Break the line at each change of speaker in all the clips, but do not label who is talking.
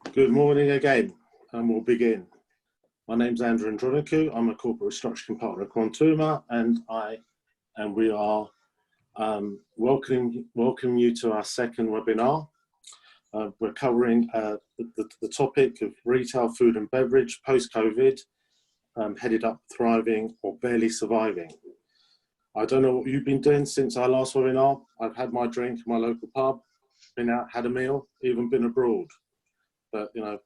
Good morning again, and we'll begin. My name's Andronikou. I'm a corporate restructuring partner at Quantuma, and we are welcoming you to our second webinar. We're covering the topic of retail, food and beverage post-COVID, headed up, thriving, or barely surviving. I don't know what you've been doing since our last webinar. I've had my drink in my local pub, been out, had a meal, even been abroad. But, you know,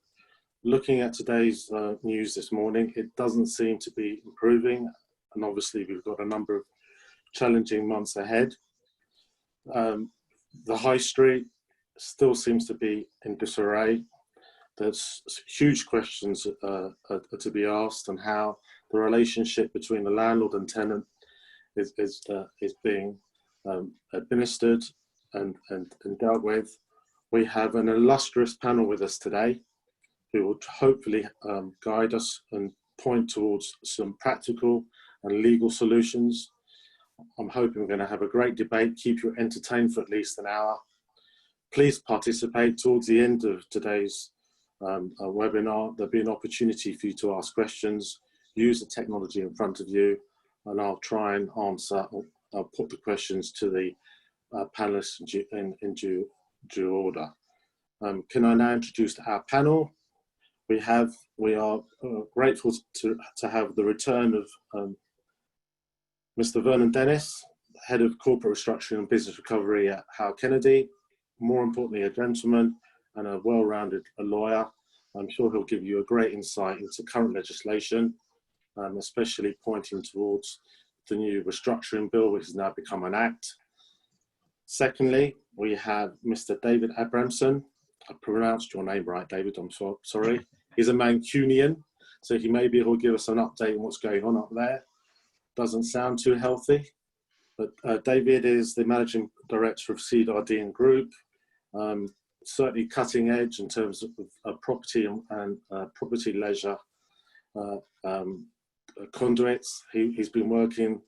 looking at today's news this morning, it doesn't seem to be improving. And obviously, we've got a number of challenging months ahead. The high street still seems to be in disarray. There's huge questions to be asked, and how the relationship between the landlord and tenant is being administered and dealt with. We have an illustrious panel with us today who will hopefully guide us and point towards some practical and legal solutions. I'm hoping we're going to have a great debate, keep you entertained for at least an hour. Please participate. Towards the end of today's webinar, there'll be an opportunity for you to ask questions. Use the technology in front of you, and I'll try and answer, I'll put the questions to the panelists in due order. Can I now introduce our panel? We are grateful to have the return of Mr. Vernon Dennis, Head of Corporate Restructuring and Business Recovery at Howell Kennedy. More importantly, a gentleman and a well-rounded lawyer. I'm sure he'll give you a great insight into current legislation, especially pointing towards the new restructuring bill, which has now become an act. Secondly, we have Mr. David Abramson. I pronounced your name right, David, I'm sorry. He's a Mancunian, so maybe he'll give us an update on what's going on up there. Doesn't sound too healthy, but David is the Managing Director of Cedar Dean Group, certainly cutting edge in terms of property and property leisure conduits. He's been working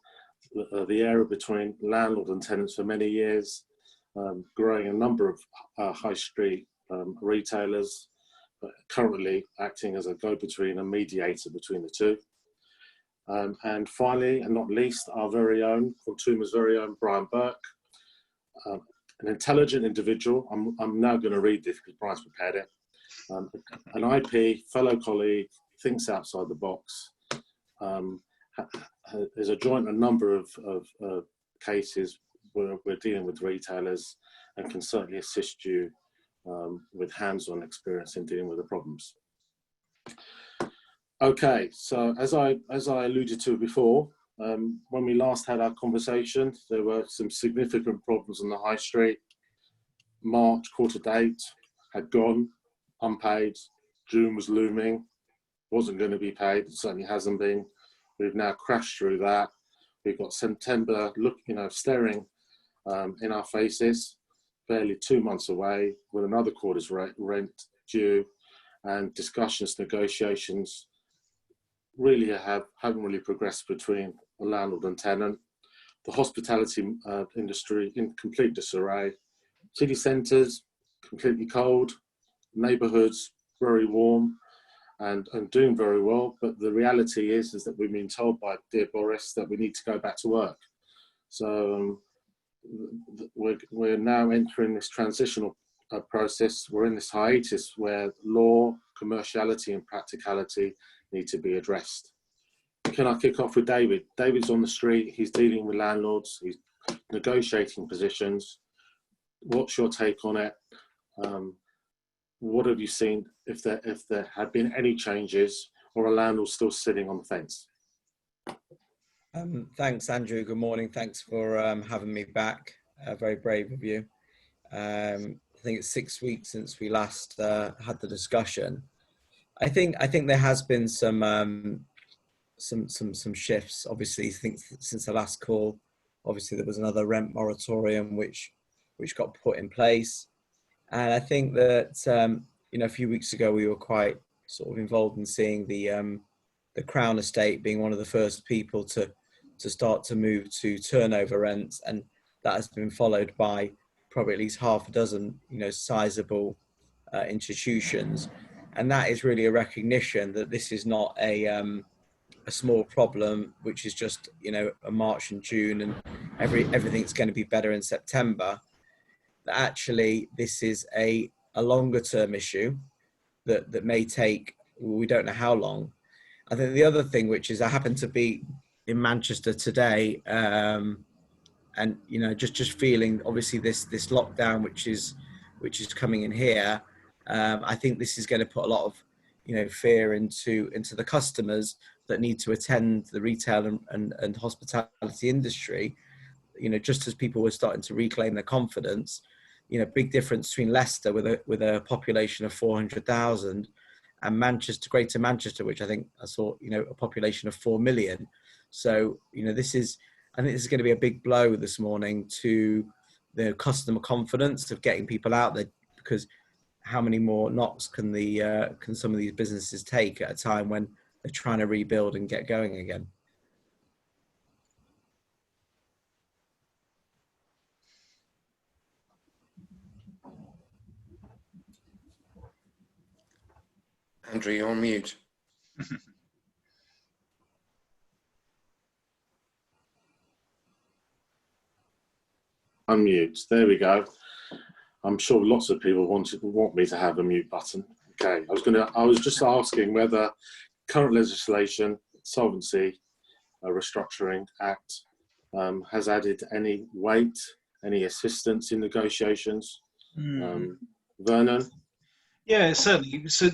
the area between landlord and tenants for many years, growing a number of high street retailers, but currently acting as a go-between and mediator between the two. And finally, and not least, our very own, Quantuma's very own, Brian Burke, an intelligent individual. I'm now going to read this because Brian's prepared it. An IP, fellow colleague, thinks outside the box, there's a joint a number of cases where we're dealing with retailers, and can certainly assist you with hands-on experience in dealing with the problems. Okay, so as I alluded to before, when we last had our conversation, there were some significant problems on the high street. March quarter date had gone unpaid. June was looming, wasn't going to be paid. It certainly hasn't been. We've now crashed through that. We've got September staring in our faces, barely 2 months away, with another quarter's rent due, and discussions, negotiations really haven't really progressed between the landlord and tenant. The hospitality industry in complete disarray. City centres completely cold, neighbourhoods very warm, and doing very well, but the reality is that we've been told by dear Boris that we need to go back to work. So we're now entering this transitional process. We're in this hiatus where law, commerciality and practicality need to be addressed. Can I kick off with David? David's on the street, he's dealing with landlords, he's negotiating positions. What's your take on it? What have you seen, if there had been any changes, or a landlord still sitting on the fence?
Thanks, Andrew. Good morning. Thanks for having me back. Very brave of you. I think it's 6 weeks since we last had the discussion. I think there has been some shifts. Obviously, I think since the last call, obviously there was another rent moratorium which got put in place. And I think that, a few weeks ago, we were quite sort of involved in seeing the Crown Estate being one of the first people to start to move to turnover rents. And that has been followed by probably at least half a dozen, sizable institutions, and that is really a recognition that this is not a small problem, which is just, you know, a March and June and everything's going to be better in September. That actually this is a longer term issue that may take, we don't know how long. I think the other thing, which is I happen to be in Manchester today, and you know, just feeling obviously this lockdown which is coming in here. I think this is going to put a lot of, you know, fear into the customers that need to attend the retail and hospitality industry. You know, just as people were starting to reclaim their confidence, you know, big difference between Leicester with a population of 400,000 and Manchester, Greater Manchester, which I think I saw, you know, a population of 4 million. So, you know, I think this is going to be a big blow this morning to the customer confidence of getting people out there, because how many more knocks can some of these businesses take at a time when they're trying to rebuild and get going again?
Andrew, you're on mute.
Unmute. There we go. I'm sure lots of people want me to have a mute button. Okay. I was just asking whether current legislation, Insolvency Restructuring Act, has added any weight, any assistance in negotiations. Vernon?
Yeah, certainly. So,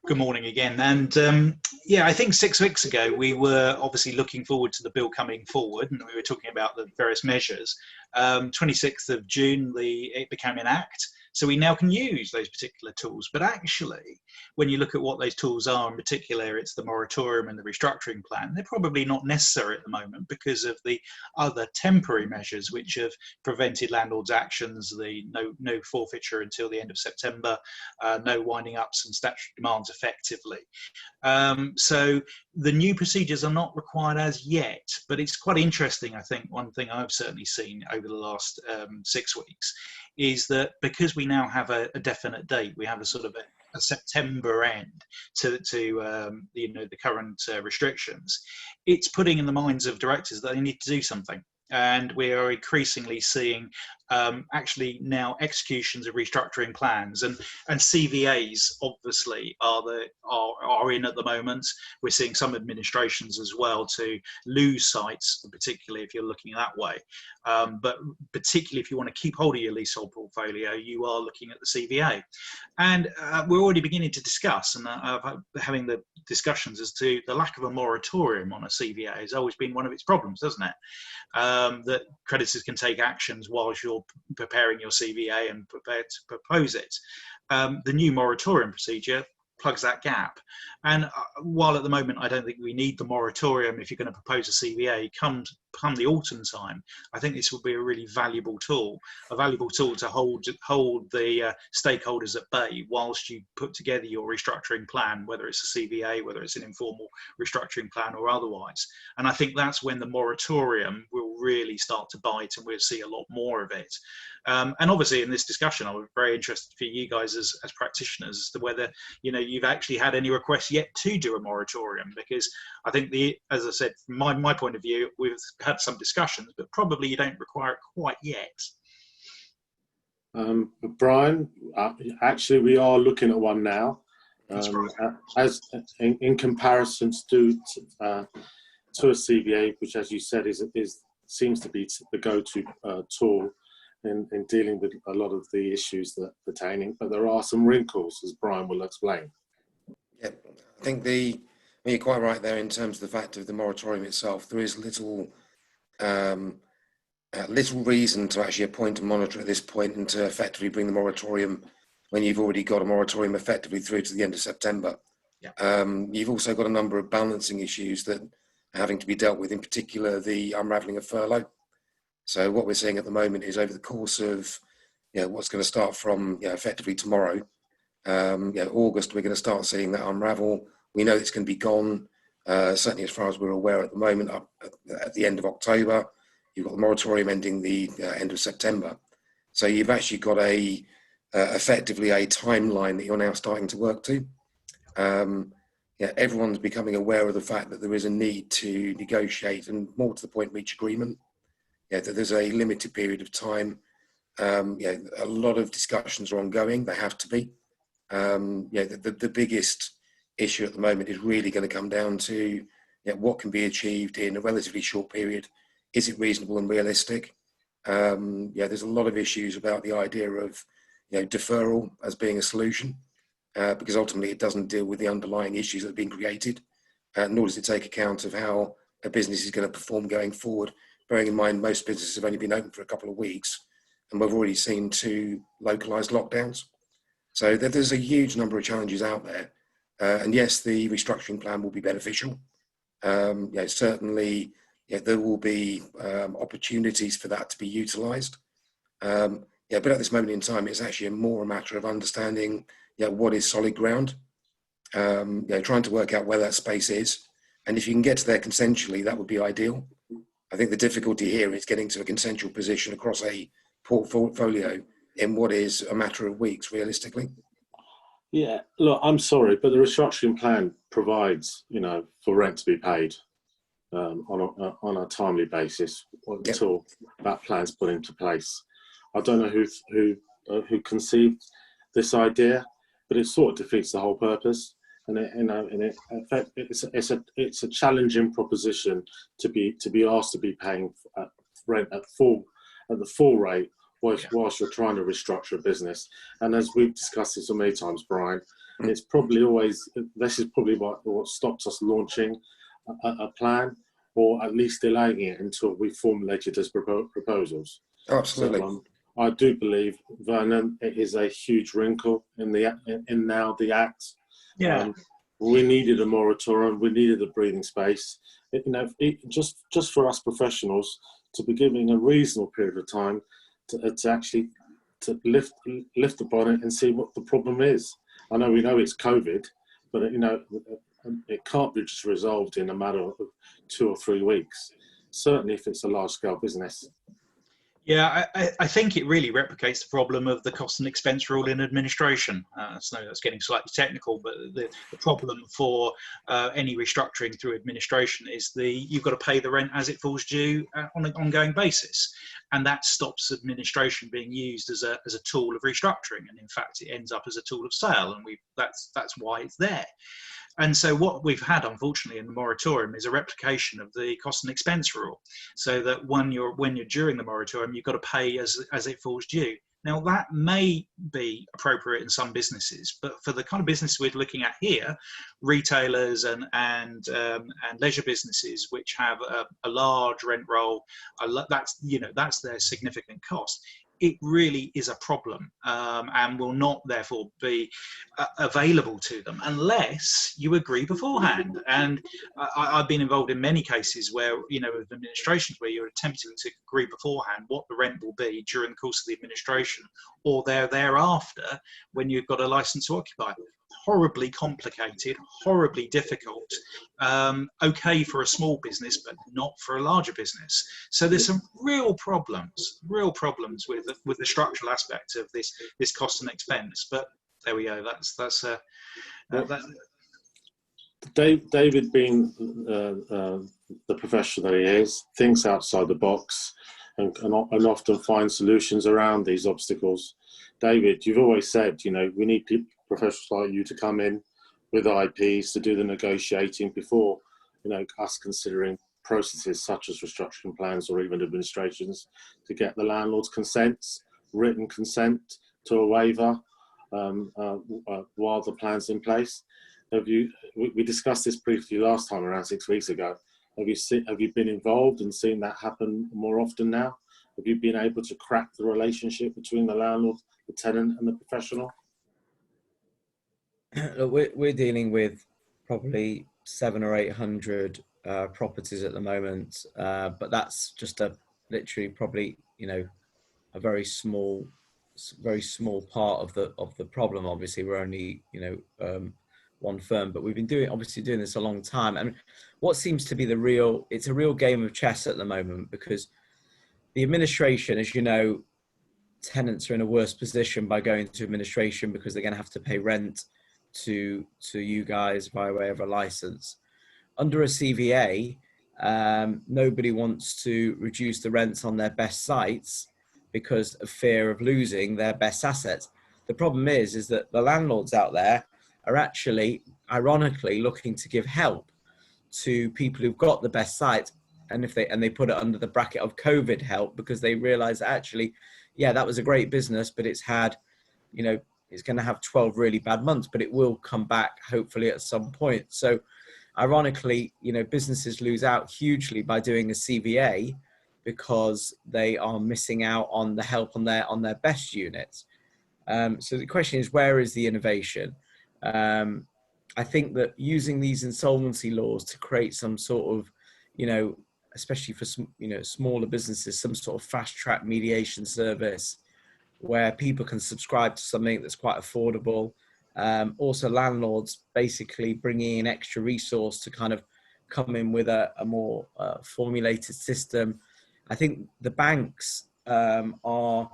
good morning again. And yeah, I think 6 weeks ago we were obviously looking forward to the bill coming forward, and we were talking about the various measures. 26th of June, it became an act. So we now can use those particular tools. But actually, when you look at what those tools are, in particular, it's the moratorium and the restructuring plan, they're probably not necessary at the moment because of the other temporary measures which have prevented landlords' actions, the no forfeiture until the end of September, no winding up some statutory demands effectively. So the new procedures are not required as yet, but it's quite interesting. I think one thing I've certainly seen over the last 6 weeks is that because we now have a definite date, we have a sort of a September end to you know, the current restrictions, it's putting in the minds of directors that they need to do something. And we are increasingly seeing actually now executions of restructuring plans, and CVAs obviously are in at the moment. We're seeing some administrations as well to lose sites, particularly if you're looking that way. But particularly if you want to keep hold of your leasehold portfolio, you are looking at the CVA. And we're already beginning to discuss and having the discussions as to the lack of a moratorium on a CVA has always been one of its problems, doesn't it? That creditors can take actions whilst you're preparing your CVA and prepare to propose it. The new moratorium procedure plugs that gap. And while at the moment I don't think we need the moratorium if you're going to propose a CVA, come the autumn time, I think this will be a really valuable tool to hold the stakeholders at bay whilst you put together your restructuring plan, whether it's a CVA, whether it's an informal restructuring plan or otherwise. And I think that's when the moratorium will really start to bite and we'll see a lot more of it. And obviously in this discussion, I was very interested for you guys as practitioners as to whether, you know, you've actually had any requests yet to do a moratorium, because I think as I said, from my point of view, we've had some discussions, but probably you don't require it quite yet.
Brian, actually we are looking at one now.
That's right.
As in comparisons to a CVA, which, as you said, seems to be the go-to tool in dealing with a lot of the issues that pertaining, but there are some wrinkles, as Brian will explain.
Yeah, I think you're quite right there in terms of the fact of the moratorium itself. There is little reason to actually appoint a monitor at this point and to effectively bring the moratorium when you've already got a moratorium effectively through to the end of September. Yeah. You've also got a number of balancing issues that are having to be dealt with, in particular the unravelling of furlough. So what we're seeing at the moment is over the course of what's going to start from effectively tomorrow, August, we're going to start seeing that unravel. We know it's going to be gone, certainly as far as we're aware at the moment, up at the end of October. You've got the moratorium ending the end of September. So you've actually got a effectively a timeline that you're now starting to work to. Everyone's becoming aware of the fact that there is a need to negotiate and, more to the point, reach agreement. That there's a limited period of time. A lot of discussions are ongoing. They have to be. The biggest issue at the moment is really going to come down to what can be achieved in a relatively short period. Is it reasonable and realistic? There's a lot of issues about the idea of deferral as being a solution, because ultimately it doesn't deal with the underlying issues that have been created, nor does it take account of how a business is going to perform going forward, bearing in mind most businesses have only been open for a couple of weeks, and we've already seen 2 localised lockdowns. So there's a huge number of challenges out there. And yes, the restructuring plan will be beneficial. Certainly, there will be opportunities for that to be utilised. But at this moment in time, it's actually more a matter of understanding what is solid ground, trying to work out where that space is. And if you can get to there consensually, that would be ideal. I think the difficulty here is getting to a consensual position across a portfolio in what is a matter of weeks, realistically.
Yeah, look, I'm sorry, but the restructuring plan provides, for rent to be paid on a timely basis until that plan's put into place. I don't know who conceived this idea, but it sort of defeats the whole purpose. And in fact, it's a challenging proposition to be asked to be paying rent at the full rate whilst you're trying to restructure a business. And as we've discussed this so many times, Brian, this is probably what stops us launching a plan, or at least delaying it until we formulate it as proposals.
Absolutely.
So, I do believe, Vernon, it is a huge wrinkle in the act.
Yeah.
We needed a moratorium. We needed a breathing space. Just for us professionals to be given a reasonable period of time to actually lift the bonnet and see what the problem is. I know we know it's COVID, but it can't be just resolved in a matter of 2 or 3 weeks. Certainly, if it's a large-scale business.
Yeah, I think it really replicates the problem of the cost and expense rule in administration. So that's getting slightly technical, but the problem for any restructuring through administration is you've got to pay the rent as it falls due on an ongoing basis. And that stops administration being used as a tool of restructuring. And in fact, it ends up as a tool of sale. And that's why it's there. And so what we've had, unfortunately, in the moratorium is a replication of the cost and expense rule, so that when you're during the moratorium, you've got to pay as it falls due. Now, that may be appropriate in some businesses, but for the kind of business we're looking at here, retailers and leisure businesses which have a large rent roll, that's their significant cost. It really is a problem, and will not therefore be available to them unless you agree beforehand. And I've been involved in many cases where, with administrations where you're attempting to agree beforehand what the rent will be during the course of the administration or thereafter when you've got a license to occupy. Horribly complicated, horribly difficult, okay for a small business, but not for a larger business. So there's some real problems with the structural aspect of this cost and expense. But there we go.
David, being the professional that he is, thinks outside the box and often finds solutions around these obstacles. David, you've always said, we need professionals like you to come in with IPs to do the negotiating before, us considering processes such as restructuring plans or even administrations to get the landlord's consents, written consent to a waiver while the plan's in place. We discussed this briefly last time, around 6 weeks ago. Have you been involved and seen that happen more often now? Have you been able to crack the relationship between the landlord, the tenant, and the professional?
Look, we're dealing with probably 700 or 800 properties at the moment, but that's just literally probably a very small part of the problem. Obviously, we're only one firm, but we've been doing this a long time. And what seems to be it's a real game of chess at the moment, because the administration, as you know, tenants are in a worse position by going to administration because they're going to have to pay rent to you guys by way of a license. Under a CVA, nobody wants to reduce the rents on their best sites because of fear of losing their best assets. The problem is that the landlords out there are actually, ironically, looking to give help to people who've got the best sites, and they put it under the bracket of COVID help because they realise actually, yeah, that was a great business, but it's had, it's going to have 12 really bad months, but it will come back hopefully at some point. So ironically, businesses lose out hugely by doing a CVA because they are missing out on the help on their best units. So the question is, where is the innovation? I think that using these insolvency laws to create some sort of, especially for smaller businesses, some sort of fast track mediation service where people can subscribe to something that's quite affordable. Also landlords basically bringing in extra resource to kind of come in with a more formulated system. I think the banks are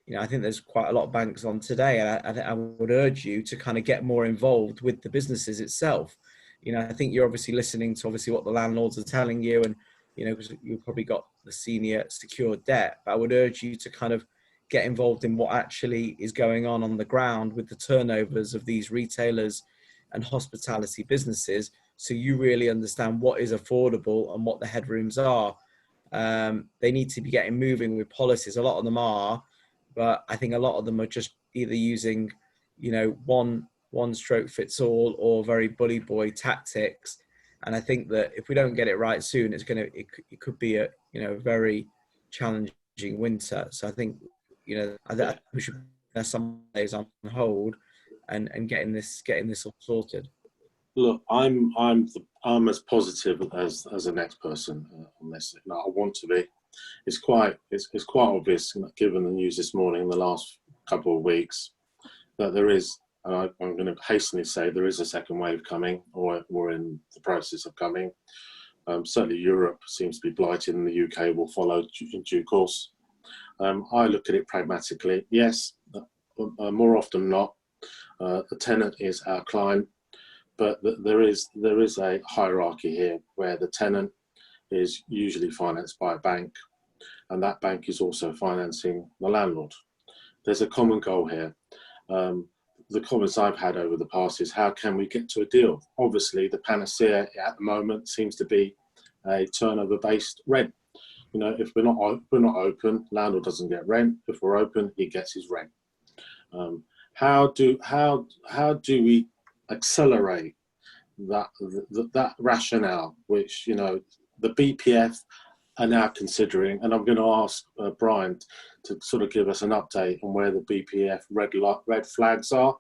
I think there's quite a lot of banks on today, and I would urge you to kind of get more involved with the businesses itself. I think you're obviously listening to what the landlords are telling you, and because you've probably got the senior secured debt, but I would urge you to kind of get involved in what actually is going on the ground with the turnovers of these retailers and hospitality businesses, so you really understand what is affordable and what the headrooms are. They need to be getting moving with policies. A lot of them are, but I think a lot of them are just either using, one stroke fits all or very bully boy tactics. And I think that if we don't get it right soon, it could be a very challenging winter. So I think we should have some days on hold and getting this all sorted.
Look, I'm as positive as the next person on this. I want to be. It's quite obvious, given the news this morning in the last couple of weeks, that there is, and I'm going to hastily say, there is a second wave coming, or we're in the process of coming. Certainly Europe seems to be blighted, and the UK will follow in due course. I look at it pragmatically. Yes, more often than not, the tenant is our client, but there is a hierarchy here where the tenant is usually financed by a bank, and that bank is also financing the landlord. There's a common goal here. The comments I've had over the past is, how can we get to a deal? Obviously, the panacea at the moment seems to be a turnover-based rent. If we're not open, landlord doesn't get rent. If we're open, he gets his rent. How do we accelerate that rationale, which the BPF are now considering? And I'm going to ask Brian to sort of give us an update on where the BPF red flags are,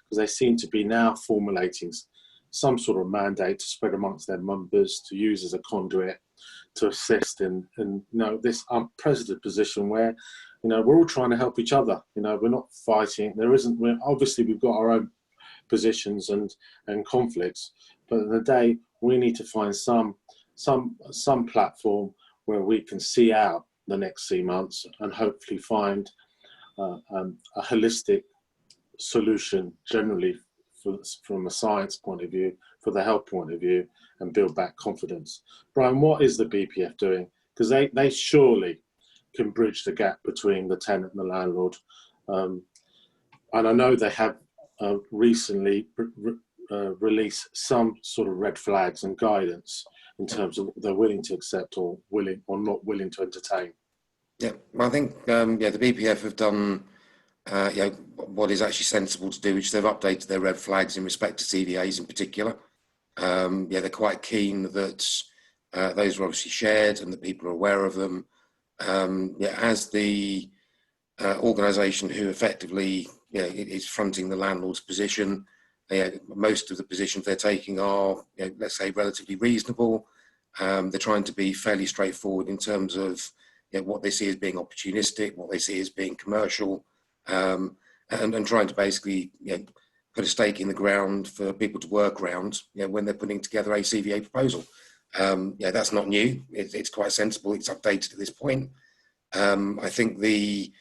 because they seem to be now formulating some sort of mandate to spread amongst their members to use as a conduit to assist in this unprecedented position where we're all trying to help each other. We're not fighting. Obviously we've got our own positions and conflicts, but at the day we need to find some platform where we can see out the next 3 months and hopefully find a holistic solution, generally from a science point of view, for the health point of view, and build back confidence. Brian, what is the BPF doing? Because they surely can bridge the gap between the tenant and the landlord. And I know they have recently released some sort of red flags and guidance in terms of what they're willing to accept or not willing to entertain.
Yeah, well, I think the BPF have done what is actually sensible to do, which they've updated their red flags in respect to CVAs in particular. They're quite keen that those are obviously shared and that people are aware of them. As the organisation who effectively is fronting the landlord's position, most of the positions they're taking are, let's say, relatively reasonable. They're trying to be fairly straightforward in terms of what they see as being opportunistic, what they see as being commercial, and trying to basically put a stake in the ground for people to work around when they're putting together a CVA proposal. That's not new. It's quite sensible. It's updated at this point. I think the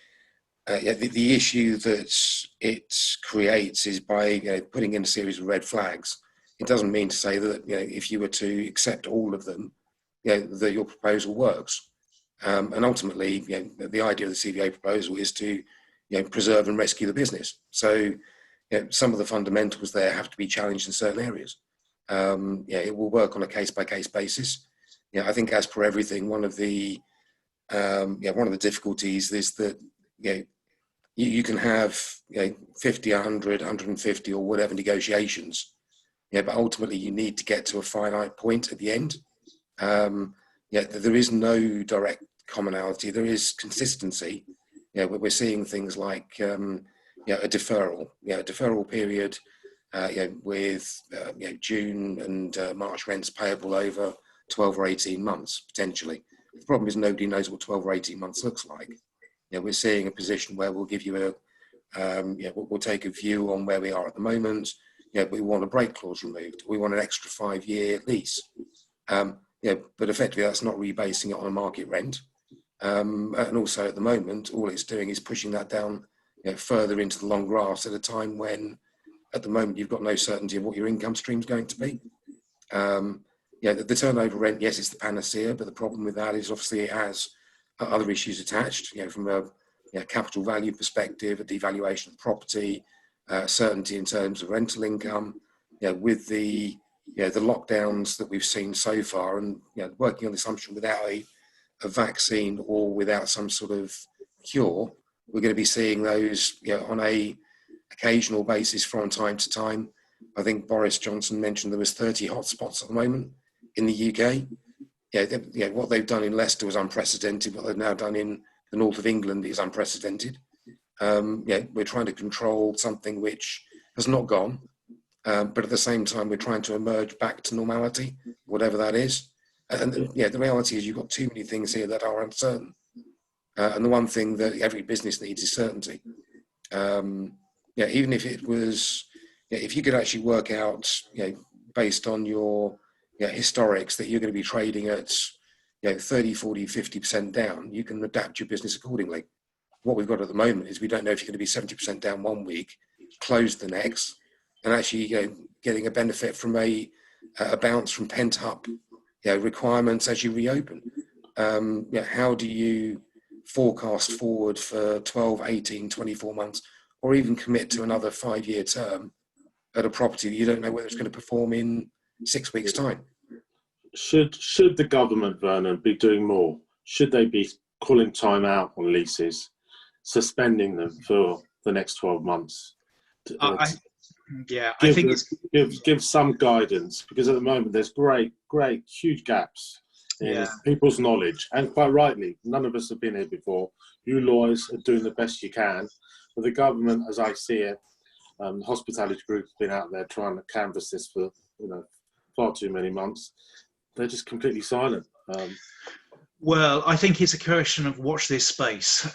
issue that it creates is by putting in a series of red flags. It doesn't mean to say that if you were to accept all of them, that your proposal works. And ultimately, the idea of the CVA proposal is to preserve and rescue the business. So some of the fundamentals there have to be challenged in certain areas. It will work on a case-by-case basis. I think, as per everything, one of the difficulties is that you can have 50, 100, 150 or whatever negotiations, but ultimately you need to get to a finite point at the end. There is no direct commonality. There is consistency. We're seeing things like a deferral period with June and March rents payable over 12 or 18 months potentially. The problem is nobody knows what 12 or 18 months looks like. We're seeing a position where we'll give you we'll take a view on where we are at the moment. We want a break clause removed. We want an extra 5-year lease. But effectively that's not rebasing it on a market rent. And also at the moment, all it's doing is pushing that down further into the long grass at a time when, at the moment, you've got no certainty of what your income stream is going to be. The turnover rent, yes, it's the panacea, but the problem with that is obviously it has other issues attached, from a capital value perspective, a devaluation of property, certainty in terms of rental income, with the lockdowns that we've seen so far, and working on the assumption without a vaccine or without some sort of cure, we're going to be seeing those on a occasional basis from time to time. I think Boris Johnson mentioned there was 30 hotspots at the moment in the UK. What they've done in Leicester was unprecedented. What they've now done in the north of England is unprecedented. We're trying to control something which has not gone, but at the same time we're trying to emerge back to normality, whatever that is. And the reality is you've got too many things here that are uncertain. And the one thing that every business needs is certainty. Even if it was, if you could actually work out, based on your historics, that you're going to be trading at 30, 40, 50% down, you can adapt your business accordingly. What we've got at the moment is we don't know if you're going to be 70% down one week, close the next, and actually getting a benefit from a bounce from pent up requirements as you reopen. How do you forecast forward for 12, 18, 24 months, or even commit to another 5-year term at a property that you don't know whether it's going to perform in 6 weeks' time?
Should the government, Vernon, be doing more? Should they be calling time out on leases, suspending them for the next 12 months?
I think
give some guidance, because at the moment there's great, huge gaps in people's knowledge, and quite rightly, none of us have been here before. You lawyers are doing the best you can, but the government, as I see it, the hospitality group has been out there trying to canvass this for far too many months. They're just completely silent.
Well, I think it's a question of watch this space.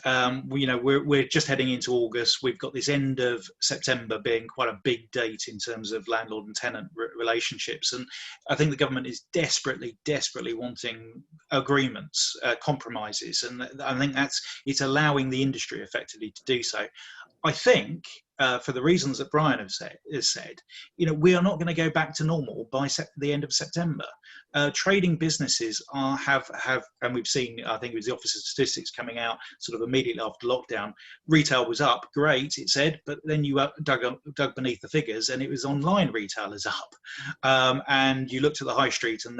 We're just heading into August. We've got this end of September being quite a big date in terms of landlord and tenant relationships. And I think the government is desperately wanting agreements, compromises. And I think it's allowing the industry effectively to do so. I think, for the reasons that Brian has said, we are not going to go back to normal by the end of September. Trading businesses have, and we've seen, I think it was the Office of Statistics coming out sort of immediately after lockdown. Retail was up, great, it said, but then you dug beneath the figures, and it was online retail is up. And you looked at the high street, and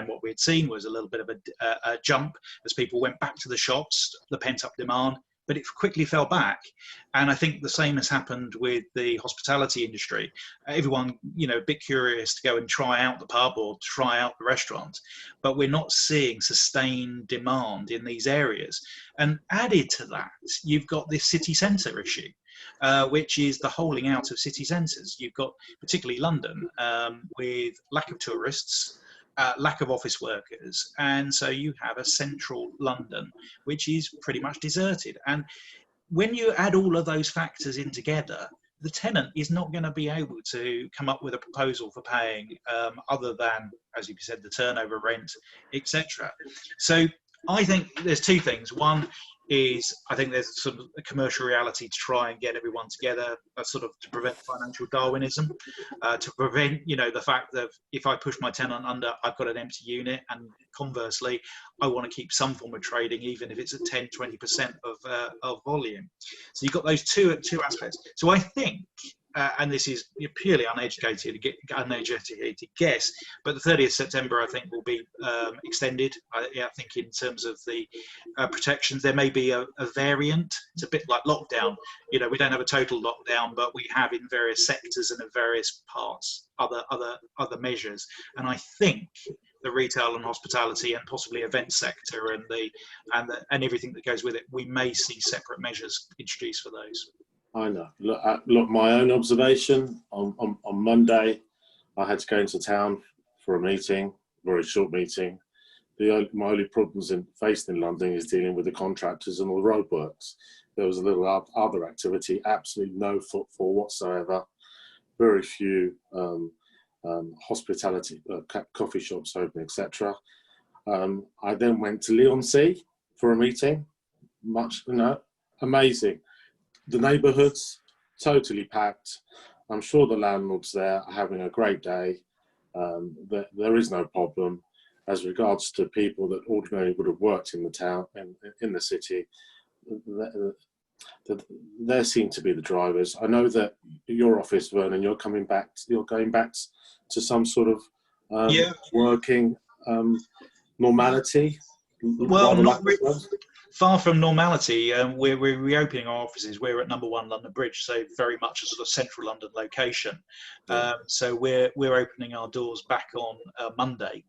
what we had seen was a little bit of a jump as people went back to the shops, the pent-up demand. But it quickly fell back. And I think the same has happened with the hospitality industry. Everyone, a bit curious to go and try out the pub or try out the restaurant, but we're not seeing sustained demand in these areas. And added to that, you've got this city centre issue, which is the holing out of city centres. You've got particularly London with lack of tourists, lack of office workers, and so you have a central London which is pretty much deserted. And when you add all of those factors in together, the tenant is not going to be able to come up with a proposal for paying other than, as you said, the turnover rent, etc. So I think there's two things. One, is I think there's sort of a commercial reality to try and get everyone together, sort of to prevent financial Darwinism, to prevent, you know, the fact that if I push my tenant under, I've got an empty unit, and conversely, I want to keep some form of trading, even if it's at 10, 20% of volume. So you've got those two aspects. So I think, and this is purely uneducated guess, but the 30th September I think will be extended. I think in terms of the protections, there may be a variant. It's a bit like lockdown. You know, we don't have a total lockdown, but we have in various sectors and in various parts other measures. And I think the retail and hospitality and possibly event sector and everything that goes with it, we may see separate measures introduced for those.
I know. Look, my own observation on Monday, I had to go into town for a meeting, very short meeting. My only problems faced in London is dealing with the contractors and all the roadworks. There was a little other activity, absolutely no footfall whatsoever. Very few hospitality, coffee shops open, etc. I then went to Leigh-on-Sea for a meeting. Amazing. The neighbourhood's totally packed. I'm sure the landlords there are having a great day. There is no problem as regards to people that ordinarily would have worked in the town and in the city. There seem to be the drivers. I know that your office, Vernon, you're going back to some sort of working normality.
Well, not really. Far from normality. We're reopening our offices. We're at number 1 London Bridge, so very much a sort of central London location. So we're opening our doors back on Monday,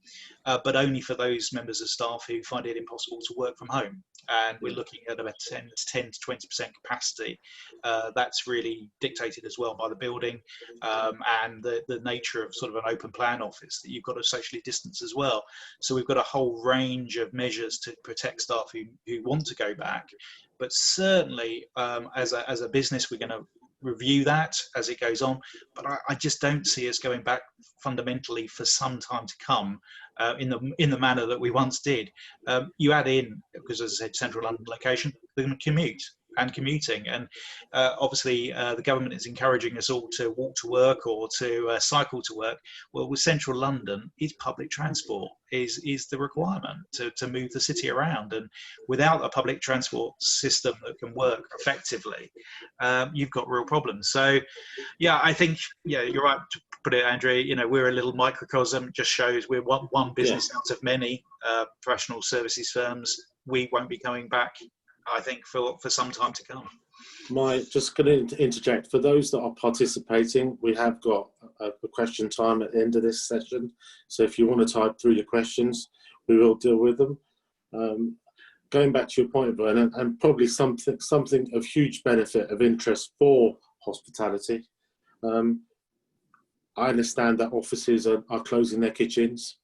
but only for those members of staff who find it impossible to work from home. And we're looking at about 10 to 20% capacity. That's really dictated as well by the building and the nature of sort of an open plan office, that you've got to socially distance as well. So we've got a whole range of measures to protect staff who want to go back. But certainly as a business, we're going to review that as it goes on. But I just don't see us going back fundamentally for some time to come in the manner that we once did. You add in, because as I said, central London location, we're going to commute and commuting, and obviously the government is encouraging us all to walk to work or to cycle to work. Well, with central London, is public transport is the requirement to move the city around, and without a public transport system that can work effectively, you've got real problems. So yeah, I think you're right to put it, Andrew. You know, we're a little microcosm. It just shows we're one business out of many professional services firms. We won't be coming back, I think, for some time to come.
Just going to interject, for those that are participating, we have got a question time at the end of this session. So if you want to type through your questions, we will deal with them. Going back to your point, Vernon, and probably something of huge benefit of interest for hospitality. I understand that offices are closing their kitchens,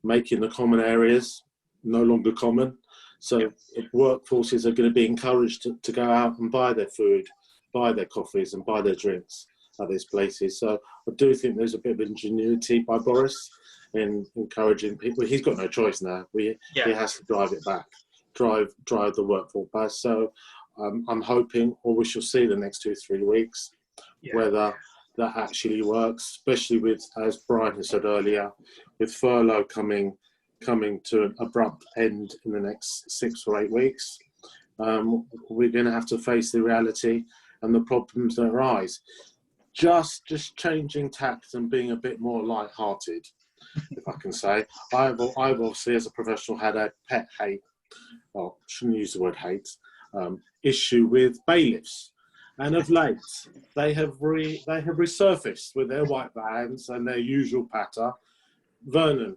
making the common areas no longer common. So workforces are going to be encouraged to go out and buy their food, buy their coffees and buy their drinks at these places. So I do think there's a bit of ingenuity by Boris in encouraging people. He's got no choice now. He has to drive it back, drive the workforce back. So I'm hoping, or we shall see the next 2-3 weeks, whether that actually works, especially with, as Brian has said earlier, with furlough coming to an abrupt end in the next 6 or 8 weeks. We're going to have to face the reality and the problems that arise. Just changing tact and being a bit more light-hearted, if I can say. I've obviously, as a professional, had a pet hate, well, shouldn't use the word hate, issue with bailiffs. And of late, they have resurfaced with their white vans and their usual patter. Vernon,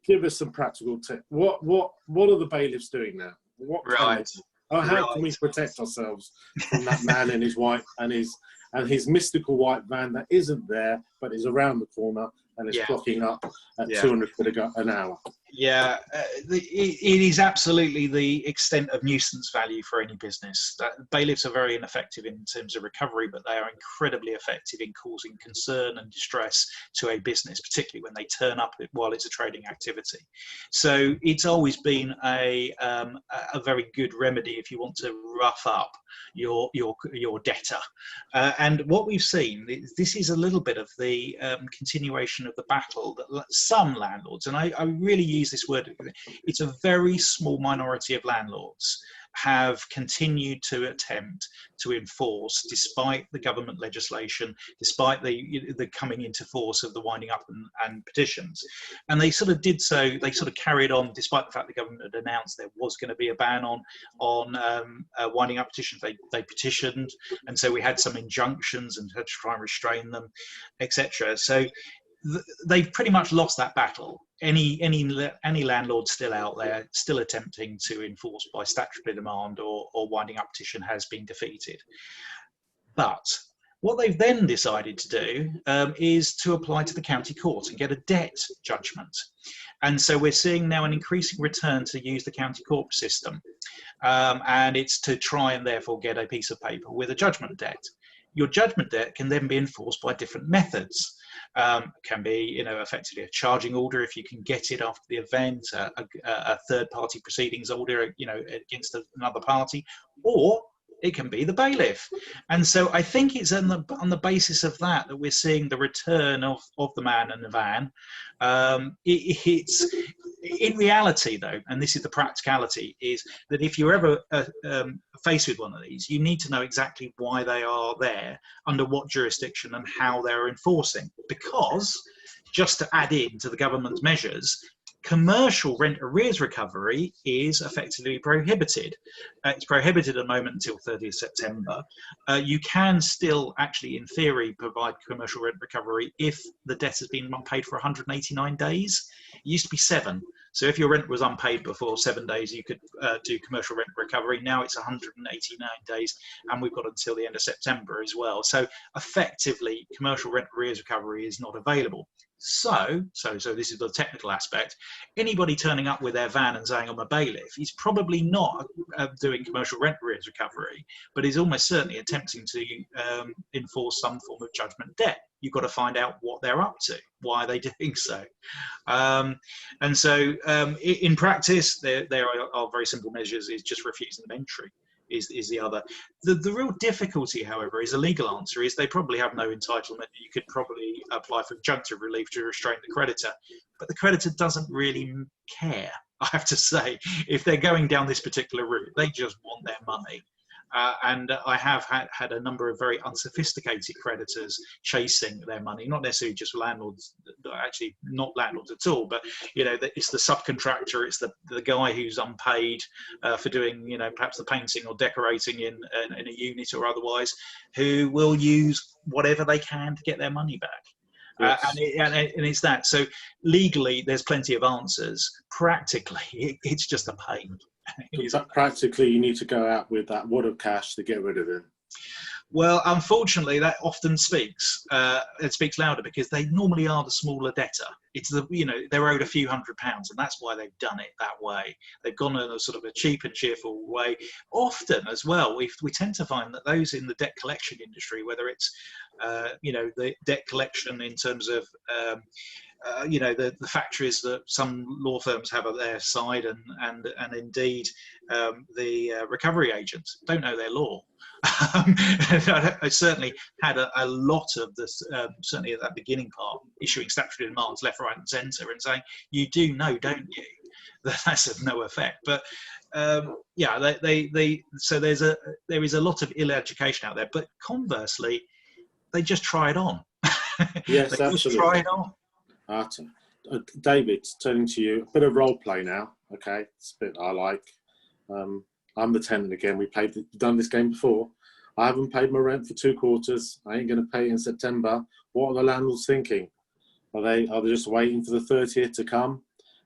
give us some practical tips. What are the bailiffs doing now? How can we protect ourselves from that man in his white and his mystical white van that isn't there but is around the corner and is clocking up at 200 quid an hour?
Yeah, it is absolutely the extent of nuisance value for any business. Bailiffs are very ineffective in terms of recovery, but they are incredibly effective in causing concern and distress to a business, particularly when they turn up while it's a trading activity. So it's always been a very good remedy if you want to rough up your debtor. And what we've seen, this is a little bit of the continuation of the battle that some landlords, and I really use this word, it's a very small minority of landlords, have continued to attempt to enforce, despite the government legislation, despite the coming into force of the winding up and petitions. And they sort of did so, they sort of carried on, despite the fact the government had announced there was going to be a ban on winding up petitions. They petitioned, and so we had some injunctions and had to try and restrain them, etc. So they've pretty much lost that battle. Any landlord still out there, still attempting to enforce by statutory demand or winding up petition, has been defeated. But what they've then decided to do is to apply to the county court and get a debt judgment. And so we're seeing now an increasing return to use the county court system. And it's to try and therefore get a piece of paper with a judgment debt. Your judgment debt can then be enforced by different methods. Can be, effectively a charging order if you can get it after the event, a third-party proceedings order, against another party, or it can be the bailiff. And so I think it's on the basis of that we're seeing the return of the man in the van. It's in reality, though, and this is the practicality, is that if you're ever faced with one of these, you need to know exactly why they are there, under what jurisdiction, and how they're enforcing. Because, just to add in to the government's measures, commercial rent arrears recovery is effectively prohibited. It's prohibited at the moment until 30th September. You can still actually, in theory, provide commercial rent recovery if the debt has been unpaid for 189 days. It used to be 7. So if your rent was unpaid before 7 days, you could do commercial rent recovery. Now it's 189 days, and we've got until the end of September as well. So effectively, commercial rent arrears recovery is not available. So this is the technical aspect. Anybody turning up with their van and saying, I'm a bailiff, he's probably not doing commercial rent arrears recovery, but he's almost certainly attempting to enforce some form of judgment debt. You've got to find out what they're up to. Why are they doing so? And so in practice, there are very simple measures. Is just refusing them entry. Is the other. The real difficulty, however, is a legal answer, is they probably have no entitlement. You could probably apply for injunctive relief to restrain the creditor, but the creditor doesn't really care, I have to say. If they're going down this particular route, they just want their money. And I have had a number of very unsophisticated creditors chasing their money, not necessarily just landlords, actually not landlords at all, but it's the subcontractor, it's the guy who's unpaid for doing perhaps the painting or decorating in a unit or otherwise, who will use whatever they can to get their money back. Yes. And it's that. So legally, there's plenty of answers. Practically, it's just a pain.
Practically, you need to go out with that wad of cash to get rid of it.
Well, unfortunately, that often speaks. It speaks louder because they normally are the smaller debtor. It's they're owed a few £100s, and that's why they've done it that way. They've gone in a sort of a cheap and cheerful way. Often, as well, we tend to find that those in the debt collection industry, whether it's the debt collection in terms of the factories that some law firms have at their side, and indeed the recovery agents don't know their law. I certainly had a lot of this, certainly at that beginning part, issuing statutory demands left, right, and centre, and saying, "You do know, don't you?" That's of no effect. But so there is a lot of ill education out there. But conversely, they just try it on.
Yes,
they
absolutely.
Just try it on.
David, turning to you, a bit of role play now. Okay, it's a bit I like. I'm the tenant again. We've done this game before. I haven't paid my rent for 2 quarters. I ain't going to pay it in September. What are the landlords thinking? Are they just waiting for the 30th to come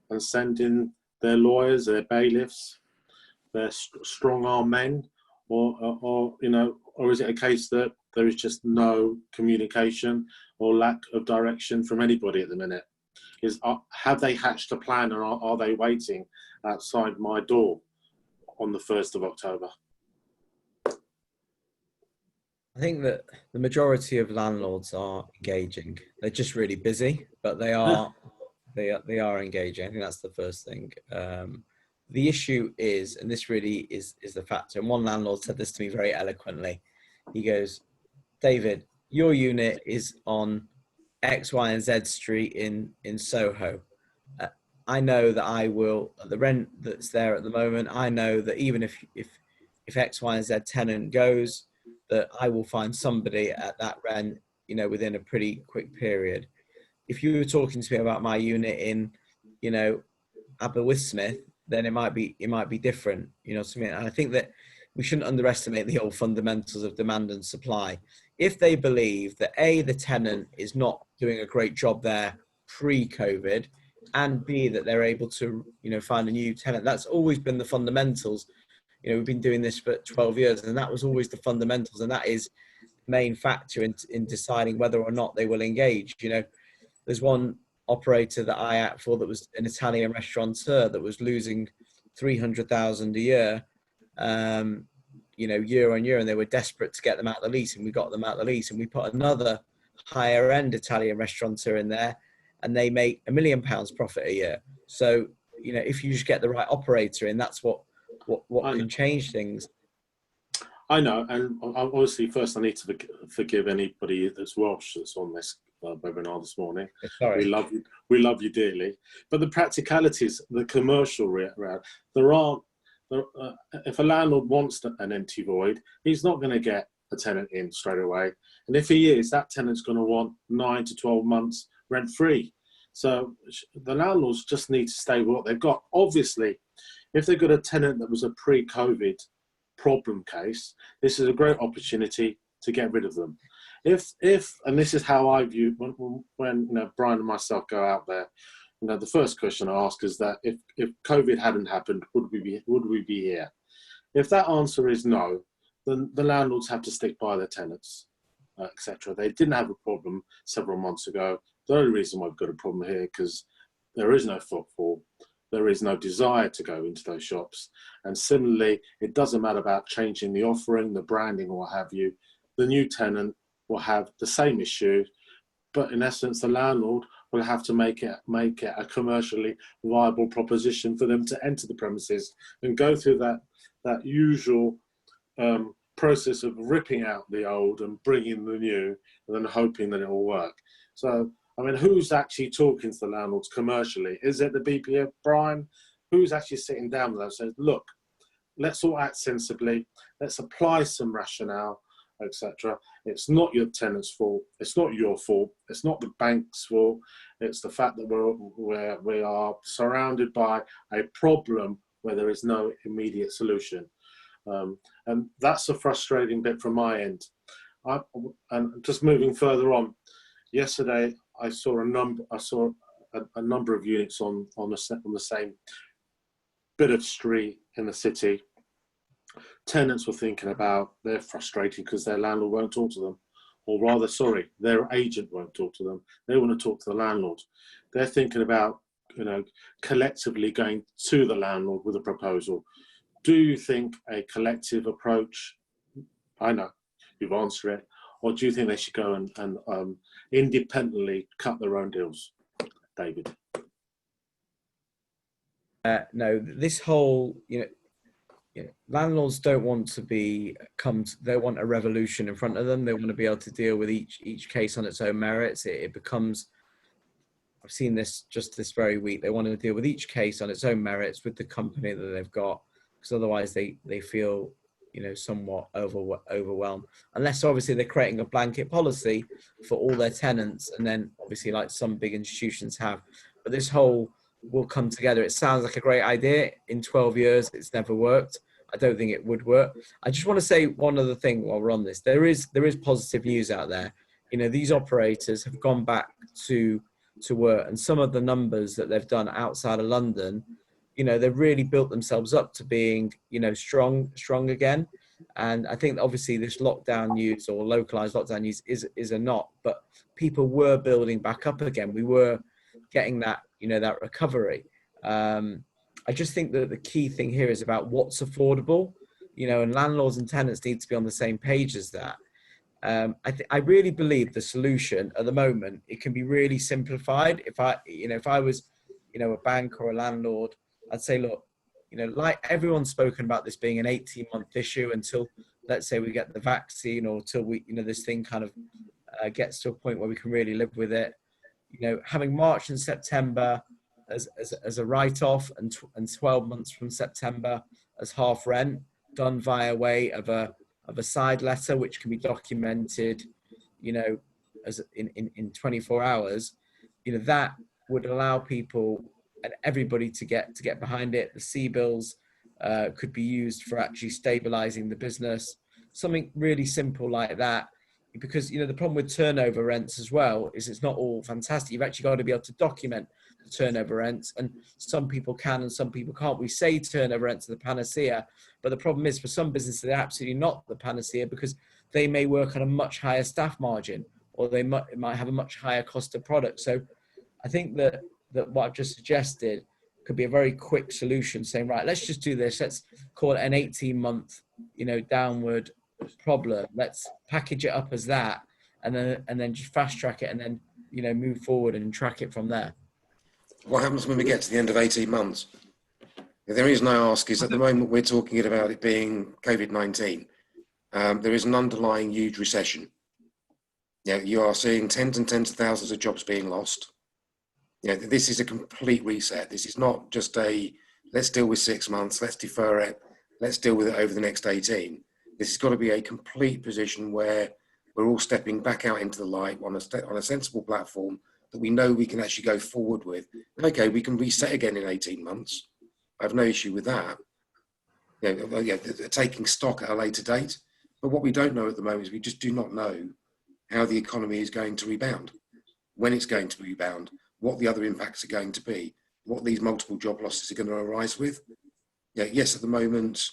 and send in their lawyers, their bailiffs, their strong-arm men, or is it a case that there is just no communication or lack of direction from anybody at the minute? is, have they hatched a plan, and are they waiting outside my door on the 1st of October?
I think that the majority of landlords are engaging. They're just really busy, but they are engaging. I think that's the first thing. The issue is, and this really is the factor, and one landlord said this to me very eloquently. He goes, David, your unit is on X, Y, and Z street in Soho. I know that I will, the rent that's there at the moment, I know that even if X, Y, and Z tenant goes, that I will find somebody at that rent, you know, within a pretty quick period. If you were talking to me about my unit in, you know, Aberystwyth, then it might be different, you know what I mean? And I think that we shouldn't underestimate the old fundamentals of demand and supply. If they believe that A, the tenant is not doing a great job there pre-COVID, and B, that they're able to, you know, find a new tenant, that's always been the fundamentals. You know, we've been doing this for 12 years, and that was always the fundamentals, and that is the main factor in deciding whether or not they will engage. You know, there's one operator that I act for that was an Italian restaurateur that was losing 300,000 a year, you know, year on year, and they were desperate to get them out of the lease, and we got them out of the lease, and we put another higher end Italian restaurateur in there, and they make £1 million profit a year. So, you know, if you just get the right operator in, that's what can change things.
I know, and obviously first I need to forgive anybody that's Welsh that's on this webinar this morning.
Sorry.
We love you dearly. But the practicalities, the commercial route, if a landlord wants an empty void, he's not going to get a tenant in straight away. And if he is, that tenant's going to want 9 to 12 months rent free. So the landlords just need to stay with what they've got. Obviously, if they've got a tenant that was a pre-COVID problem case, this is a great opportunity to get rid of them. If and this is how I view when you know, Brian and myself go out there, you know, the first question I ask is that if COVID hadn't happened, would we be here? If that answer is no, then the landlords have to stick by their tenants, etc. They didn't have a problem several months ago. The only reason why we've got a problem here because there is no footfall. There is no desire to go into those shops. And similarly, it doesn't matter about changing the offering, the branding, or what have you. The new tenant will have the same issue, but in essence, the landlord will have to make it a commercially viable proposition for them to enter the premises and go through that usual process of ripping out the old and bringing the new, and then hoping that it will work. So, I mean, who's actually talking to the landlords commercially? Is it the BPF, Brian? Who's actually sitting down with them and says, look, let's all act sensibly, let's apply some rationale, etc. It's not your tenant's fault, it's not your fault, it's not the bank's fault, it's the fact that we are surrounded by a problem where there is no immediate solution. And that's a frustrating bit from my end. And just moving further on, yesterday I saw a number of units on the same bit of street in the city. Tenants were thinking about, they're frustrated because their landlord won't talk to them, or rather, sorry, their agent won't talk to them. They want to talk to the landlord. They're thinking about, you know, collectively going to the landlord with a proposal. Do you think a collective approach, I know you've answered it, or do you think they should go and independently cut their own deals? David?
No, this whole, landlords don't want to they want a revolution in front of them. They want to be able to deal with each case on its own merits. It becomes, I've seen this just this very week, they want to deal with each case on its own merits with the company that they've got, because otherwise they feel, somewhat overwhelmed. Unless obviously they're creating a blanket policy for all their tenants, and then obviously like some big institutions have. But this whole will come together, it sounds like a great idea. In 12 years, it's never worked. I don't think it would work. I just want to say one other thing while we're on this. There is positive news out there. These operators have gone back to work, and some of the numbers that they've done outside of London, they've really built themselves up to being, strong again. And I think obviously this lockdown news or localized lockdown news is a not, but people were building back up again. We were getting that, that recovery. I just think that the key thing here is about what's affordable, and landlords and tenants need to be on the same page as that. I really believe the solution at the moment, it can be really simplified. If I was, a bank or a landlord, I'd say, look, like everyone's spoken about this being an 18-month issue until, let's say, we get the vaccine, or till we, this thing kind of gets to a point where we can really live with it. Having March and September as a write-off, and 12 months from September as half rent, done via way of a side letter, which can be documented, as in 24 hours, that would allow people and everybody to get behind it. The C-bills could be used for actually stabilizing the business, something really simple like that. Because, the problem with turnover rents as well is it's not all fantastic. You've actually got to be able to document the turnover rents, and some people can and some people can't. We say turnover rents are the panacea, but the problem is for some businesses, they're absolutely not the panacea, because they may work on a much higher staff margin, or they might have a much higher cost of product. So I think that what I've just suggested could be a very quick solution, saying, right, let's just do this. Let's call it an 18-month, downward problem. Let's package it up as that, and then just fast track it, and then, move forward and track it from there.
What happens when we get to the end of 18 months? The reason I ask is, at the moment we're talking about it being COVID-19. There is an underlying huge recession. You are seeing tens and tens of thousands of jobs being lost. This is a complete reset. This is not just let's deal with 6 months, let's defer it, let's deal with it over the next 18. This has got to be a complete position where we're all stepping back out into the light on a sensible platform that we know we can actually go forward with. Okay, we can reset again in 18 months. I have no issue with that. Taking stock at a later date. But what we don't know at the moment is we just do not know how the economy is going to rebound, when it's going to rebound, what the other impacts are going to be, what these multiple job losses are going to arise with. Yes, at the moment,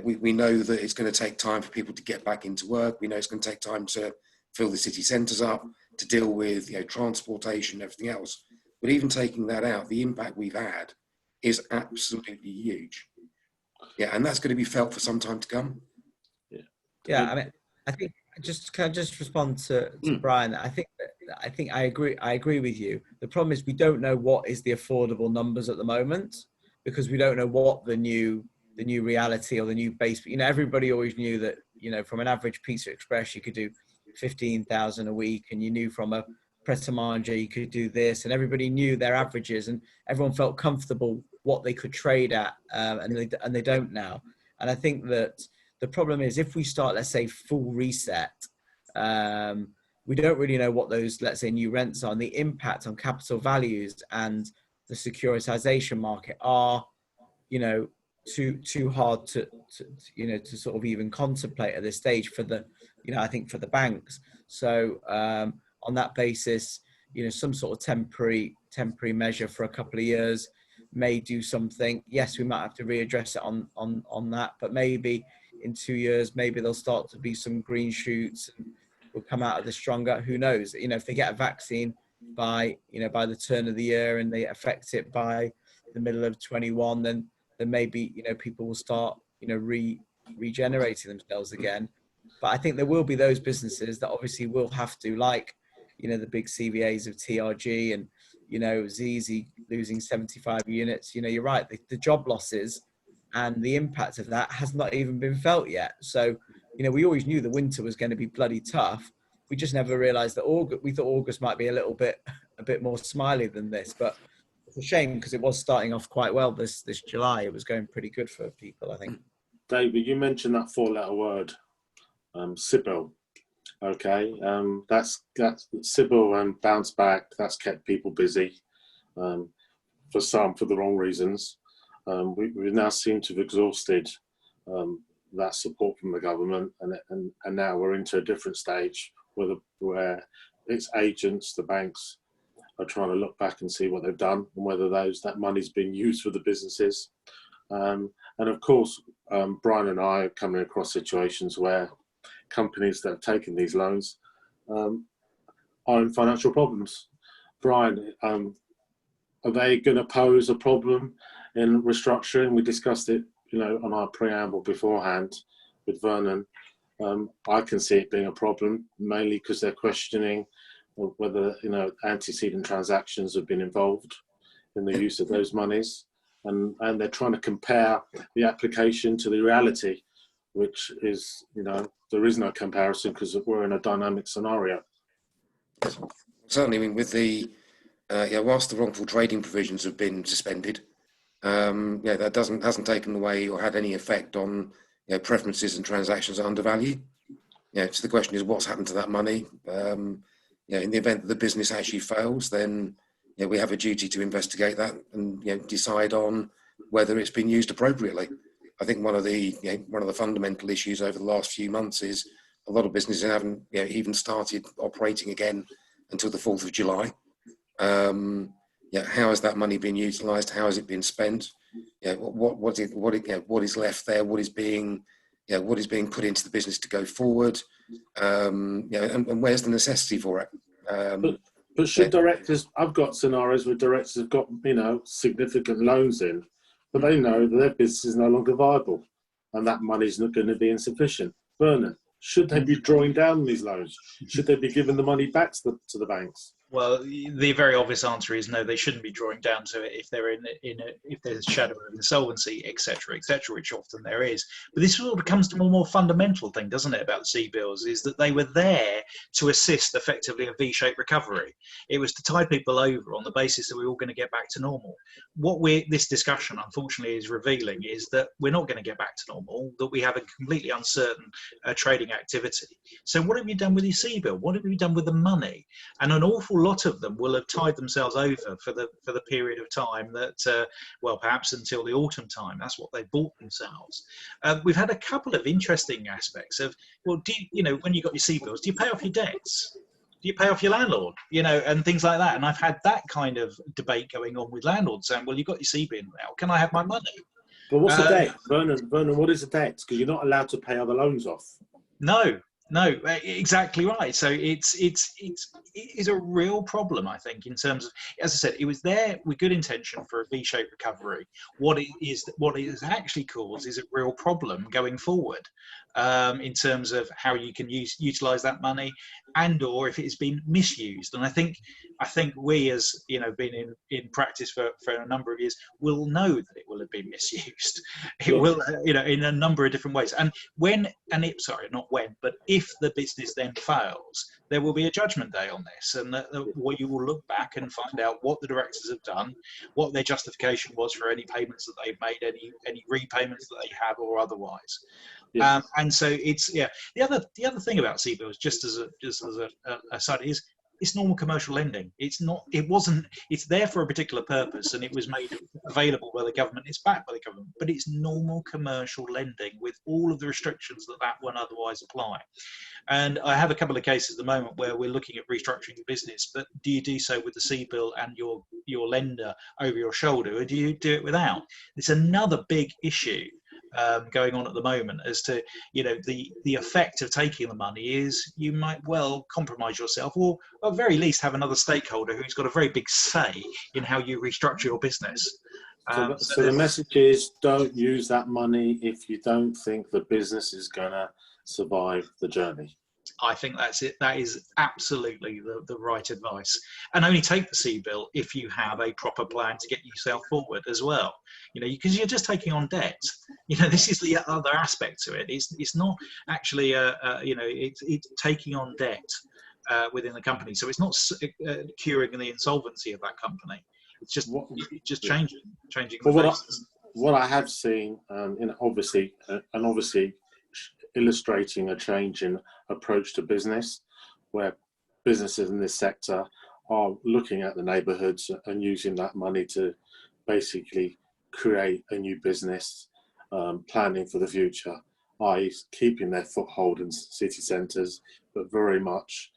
we know that it's going to take time for people to get back into work. We know it's going to take time to fill the city centres up, to deal with transportation and everything else. But even taking that out, the impact we've had is absolutely huge. And that's going to be felt for some time to come.
I mean, I think can I just respond to Brian? I think I agree with you. The problem is we don't know what is the affordable numbers at the moment, because we don't know what the new reality or the new base. Everybody always knew that, from an average Pizza Express, you could do 15,000 a week, and you knew from a Pret a Manger you could do this, and everybody knew their averages, and everyone felt comfortable what they could trade at, and they don't now. And I think that the problem is, if we start, let's say, full reset, we don't really know what those, let's say, new rents are, and the impact on capital values and the securitization market are, too hard to sort of even contemplate at this stage for the, I think for the banks. So on that basis, some sort of temporary measure for a couple of years may do something. Yes, we might have to readdress it on that, but maybe in 2 years, maybe there'll start to be some green shoots and we'll come out of this stronger. Who knows? If they get a vaccine by the turn of the year, and they affect it by the middle of 21, then maybe, people will start, regenerating themselves again. But I think there will be those businesses that obviously will have to, like, the big CVAs of TRG and, ZZ losing 75 units. You're right. The job losses and the impact of that has not even been felt yet. So, we always knew the winter was going to be bloody tough. We just never realized that we thought August might be a bit more smiley than this, but it's a shame, because it was starting off quite well this July. It was going pretty good for people, I think.
David, you mentioned that 4-letter word, Sybil. Okay, that's Sybil bounced back. That's kept people busy, for some for the wrong reasons. We now seem to have exhausted that support from the government, and now we're into a different stage where its agents, the banks, are trying to look back and see what they've done and whether that money's been used for the businesses. And of course, Brian and I are coming across situations where companies that have taken these loans are in financial problems. Brian, are they going to pose a problem in restructuring? We discussed it, on our preamble beforehand with Vernon. I can see it being a problem, mainly because they're questioning whether, antecedent transactions have been involved in the use of those monies. And they're trying to compare the application to the reality, which is, there is no comparison because we're in a dynamic scenario.
Certainly, I mean, with the, whilst the wrongful trading provisions have been suspended, that hasn't taken away or had any effect on preferences and transactions under value. So the question is, what's happened to that money? In the event that the business actually fails, then we have a duty to investigate that and decide on whether it's been used appropriately. I think one of the fundamental issues over the last few months is a lot of businesses haven't even started operating again until the 4th of July. How has that money been utilised? How has it been spent? What is left there? What is being put into the business to go forward? And where's the necessity for it?
But should directors? I've got scenarios where directors have got significant loans in, but they know that their business is no longer viable, and that money's not going to be insufficient. Vernon, should they be drawing down these loans? Should they be giving the money back to the banks?
Well, the very obvious answer is no. They shouldn't be drawing down to it if they're if there's a shadow of insolvency, etc., which often there is. But this sort of comes to a more fundamental thing, doesn't it, about the CBILS, is that they were there to assist effectively a V-shaped recovery. It was to tide people over on the basis that we're all going to get back to normal. What this discussion, unfortunately, is revealing is that we're not going to get back to normal. That we have a completely uncertain trading activity. So, what have you done with your CBIL? What have you done with the money? And an awful lot of them will have tied themselves over for the period of time that, perhaps until the autumn time. That's what they bought themselves. We've had a couple of interesting aspects of, well, when you got your CBILS, do you pay off your debts? Do you pay off your landlord? And things like that. And I've had that kind of debate going on with landlords saying, well, you've got your CBIL now. Can I have my money?
But what's a debt, Vernon? What is a debt? Because you're not allowed to pay other loans off.
No, exactly right. So it is a real problem, I think, in terms of, as I said, it was there with good intention for a V-shaped recovery. What it has actually caused is a real problem going forward, in terms of how you can utilise that money, and/or if it has been misused. And I think we, as been in practice for a number of years, will know that it will have been misused. It will, in a number of different ways. And if the business then fails, there will be a judgment day on this, and what you will look back and find out what the directors have done, what their justification was for any payments that they've made, any repayments that they have, or otherwise. Yeah. And so it's the other thing about CBILS, just as a side, is it's normal commercial lending. It's there for a particular purpose, and it was made available by the government. It's backed by the government, but it's normal commercial lending with all of the restrictions that won't otherwise apply. And I have a couple of cases at the moment where we're looking at restructuring the business, but do you do so with the CBIL and your lender over your shoulder, or do you do it without? It's another big issue going on at the moment as to the effect of taking the money is you might well compromise yourself, or at the very least have another stakeholder who's got a very big say in how you restructure your business.
So the message is, don't use that money if you don't think the business is going to survive the journey.
I think that's it. That is absolutely the right advice. And only take the CBIL if you have a proper plan to get yourself forward as well. Because you're just taking on debt. This is the other aspect to it. It's not actually it's taking on debt within the company. So it's not curing the insolvency of that company. It's just changing the faces.
What I have seen, obviously illustrating a change in approach to business, where businesses in this sector are looking at the neighbourhoods and using that money to basically create a new business, planning for the future, i.e. keeping their foothold in city centres, but very much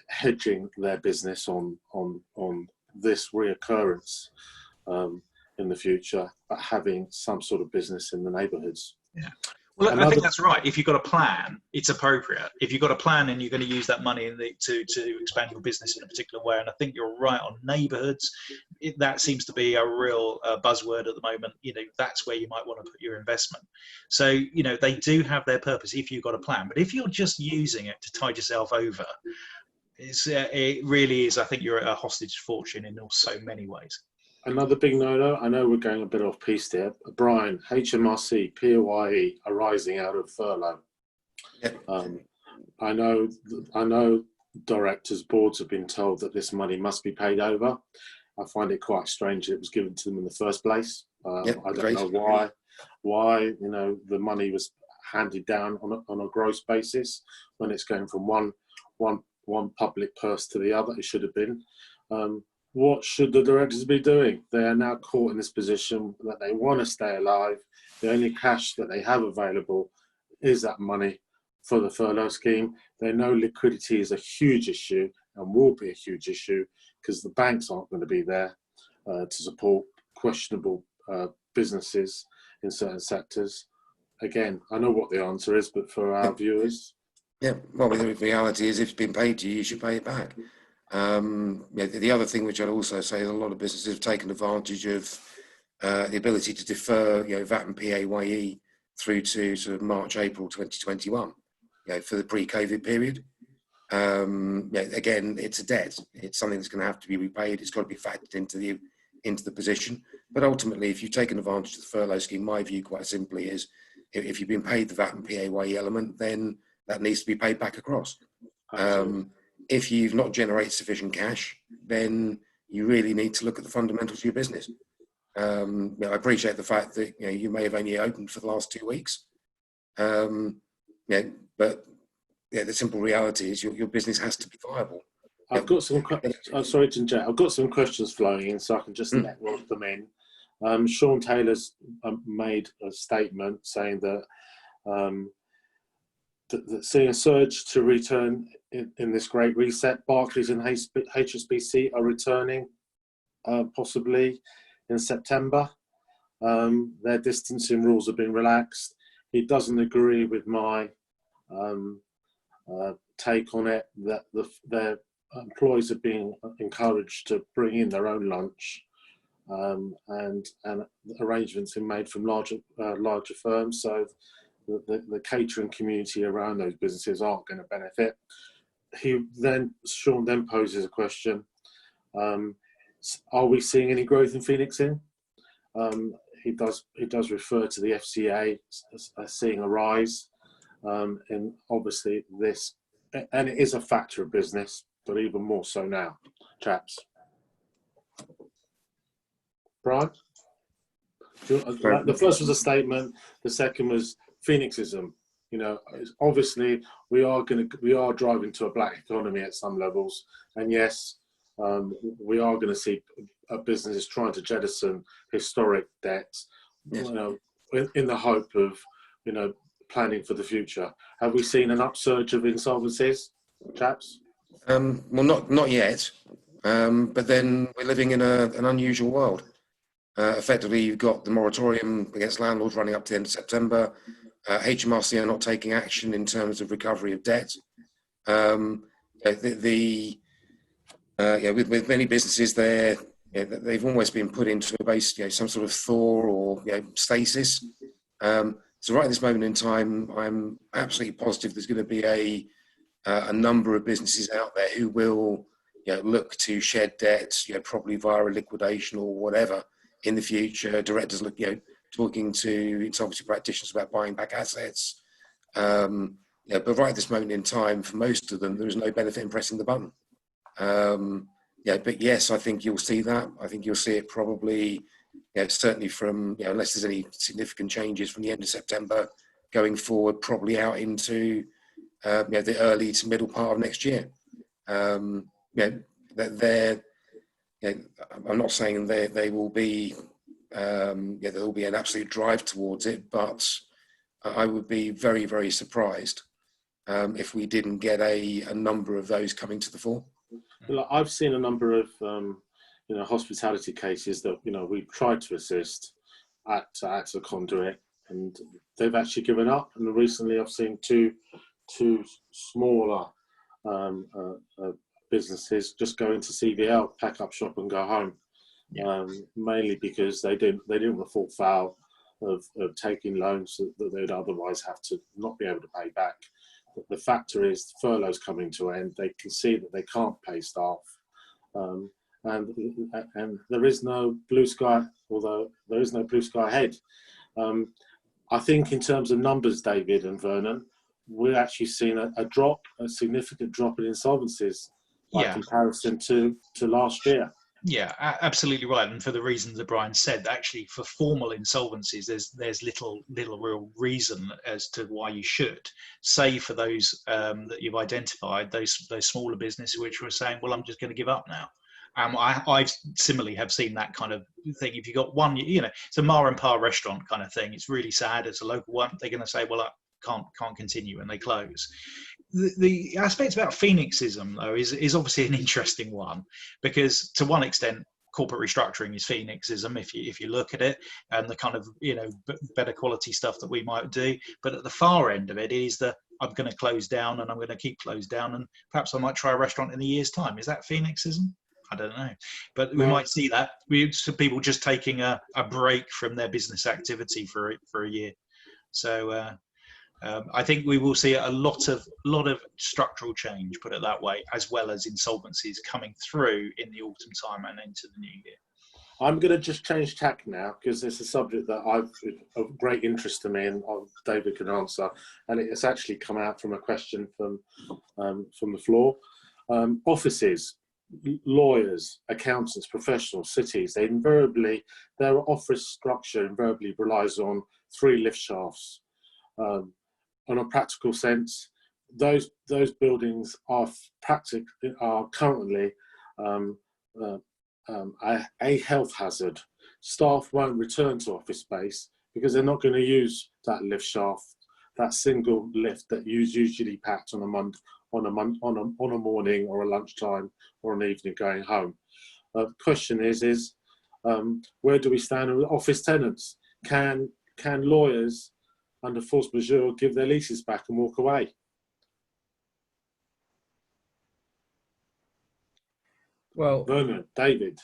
hedging their business on this reoccurrence in the future, but having some sort of business in the neighbourhoods.
Yeah. Well, I think that's right. If you've got a plan, it's appropriate. If you've got a plan and you're going to use that money to expand your business in a particular way, and I think you're right on neighbourhoods, that seems to be a real buzzword at the moment. That's where you might want to put your investment. So, they do have their purpose if you've got a plan. But if you're just using it to tide yourself over, it really is, I think you're a hostage to fortune in so many ways.
Another big no-no, I know we're going a bit off piste here. Brian, HMRC, PAYE are rising out of furlough.
Yep.
I know directors' boards have been told that this money must be paid over. I find it quite strange that it was given to them in the first place. I don't know why the money was handed down on a gross basis when it's going from one public purse to the other. It should have been. What should the directors be doing? They are now caught in this position that they want to stay alive. The only cash that they have available is that money for the furlough scheme. They know liquidity is a huge issue and will be a huge issue because the banks aren't going to be there to support questionable businesses in certain sectors. Again, I know what the answer is, but for our viewers.
Yeah, well, the reality is if it's been paid to you, you should pay it back. The other thing which I'd also say is a lot of businesses have taken advantage of the ability to defer, VAT and PAYE through to sort of March, April 2021, for the pre-COVID period. Again, it's a debt. It's something that's going to have to be repaid. It's got to be factored into the position. But ultimately, if you've taken advantage of the furlough scheme, my view quite simply is if you've been paid the VAT and PAYE element, then that needs to be paid back across. If you've not generated sufficient cash, then you really need to look at the fundamentals of your business. I appreciate the fact that you may have only opened for the last 2 weeks, but the simple reality is your business has to be viable.
I've got some. Sorry to interject. I've got some questions flowing in, so I can just network them in. Sean Taylor's made a statement saying that seeing a surge to return in this great reset. Barclays and HSBC are returning possibly in September. Their distancing rules have been relaxed. He doesn't agree with my take on it, that their employees are being encouraged to bring in their own lunch, and arrangements are made from larger firms, so the catering community around those businesses aren't going to benefit. Sean then poses a question: are we seeing any growth in Phoenix Inn? He does refer to the FCA as seeing a rise, and obviously this, and it is a factor of business, but even more so now, chaps. Brian, the first was a statement. The second was Phoenixism. Obviously we are driving to a black economy at some levels, and yes, we are going to see businesses trying to jettison historic debt,
yes,
in the hope of planning for the future. Have we seen an upsurge of insolvencies, chaps?
Well, not yet, but then we're living in an unusual world. Effectively, you've got the moratorium against landlords running up to the end of September. HMRC are not taking action in terms of recovery of debt. With many businesses, they've almost been put into some sort of thaw or stasis. So right at this moment in time, I'm absolutely positive there's going to be a number of businesses out there who will look to shed debt, probably via a liquidation or whatever in the future. Directors talking to insolvency practitioners about buying back assets. But right at this moment in time, for most of them, there is no benefit in pressing the button. But yes, I think you'll see that. I think you'll see it probably, certainly from, unless there's any significant changes from the end of September going forward, probably out into the early to middle part of next year. I'm not saying they will be, there will be an absolute drive towards it, but I would be very, very surprised if we didn't get a number of those coming to the fore.
Well, I've seen a number of hospitality cases that we've tried to assist at a conduit, and they've actually given up. And recently, I've seen two smaller businesses just go into CVL, pack up shop, and go home. Mainly because they didn't want to fall foul of taking loans that they'd otherwise have to not be able to pay back. The factor is the furlough's coming to an end. They can see that they can't pay staff, and there is no blue sky. Although there is no blue sky ahead, I think in terms of numbers, David and Vernon, we're actually seeing a significant drop in insolvencies by comparison to last year.
Yeah, absolutely right. And for the reasons that Brian said, actually for formal insolvencies, there's little real reason as to why you should, save for those that you've identified, those smaller businesses which were saying, well, I'm just going to give up now. I similarly have seen that kind of thing. If you got one, it's a Ma and Pa restaurant kind of thing. It's really sad. It's a local one. They're going to say, well, I can't continue, and they close. The aspect about Phoenixism, though, is obviously an interesting one, because to one extent, corporate restructuring is Phoenixism if you look at it, and the kind of better quality stuff that we might do. But at the far end of it is that I'm going to close down, and I'm going to keep closed down, and perhaps I might try a restaurant in a year's time. Is that Phoenixism? I don't know, but we might see that. People just taking a break from their business activity for a year. So I think we will see a lot of structural change, put it that way, as well as insolvencies coming through in the autumn time and into the new year.
I'm going to just change tack now, because it's a subject that I've of great interest to me, and David can answer. And it's actually come out from a question from the floor. Offices, lawyers, accountants, professionals, cities, their office structure invariably relies on 3 lift shafts. On a practical sense, those buildings are currently a health hazard. Staff won't return to office space because they're not going to use that lift shaft, that single lift that you usually packed on a morning or a lunchtime or an evening going home. The question is where do we stand with office tenants? Can lawyers under force majeure give their leases back and walk away?
Well,
Vernon, David.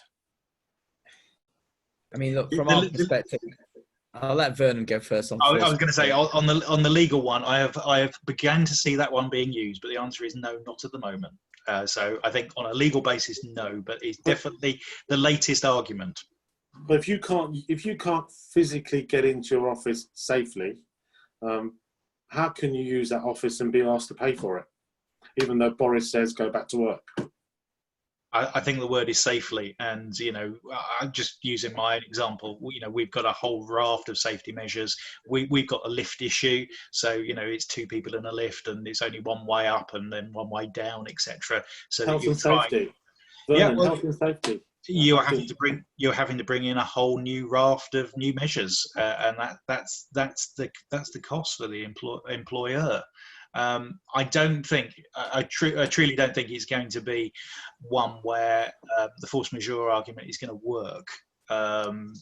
I mean, look, from our perspective, I'll let Vernon go first.
I was going to say on the legal one, I have begun to see that one being used, but the answer is no, not at the moment. So I think on a legal basis, no, but it's definitely the latest argument.
But if you can't physically get into your office safely, how can you use that office and be asked to pay for it, even though Boris says go back to work?
I think the word is safely, and I'm just using my own example. We've got a whole raft of safety measures. We've got a lift issue, so it's 2 people in a lift, and it's only one way up and then one way down, etc. So
health and safety. Vernon, health and safety.
You're having to bring in a whole new raft of new measures, and that's the cost for the employer. I truly don't think it's going to be one where the force majeure argument is going to work,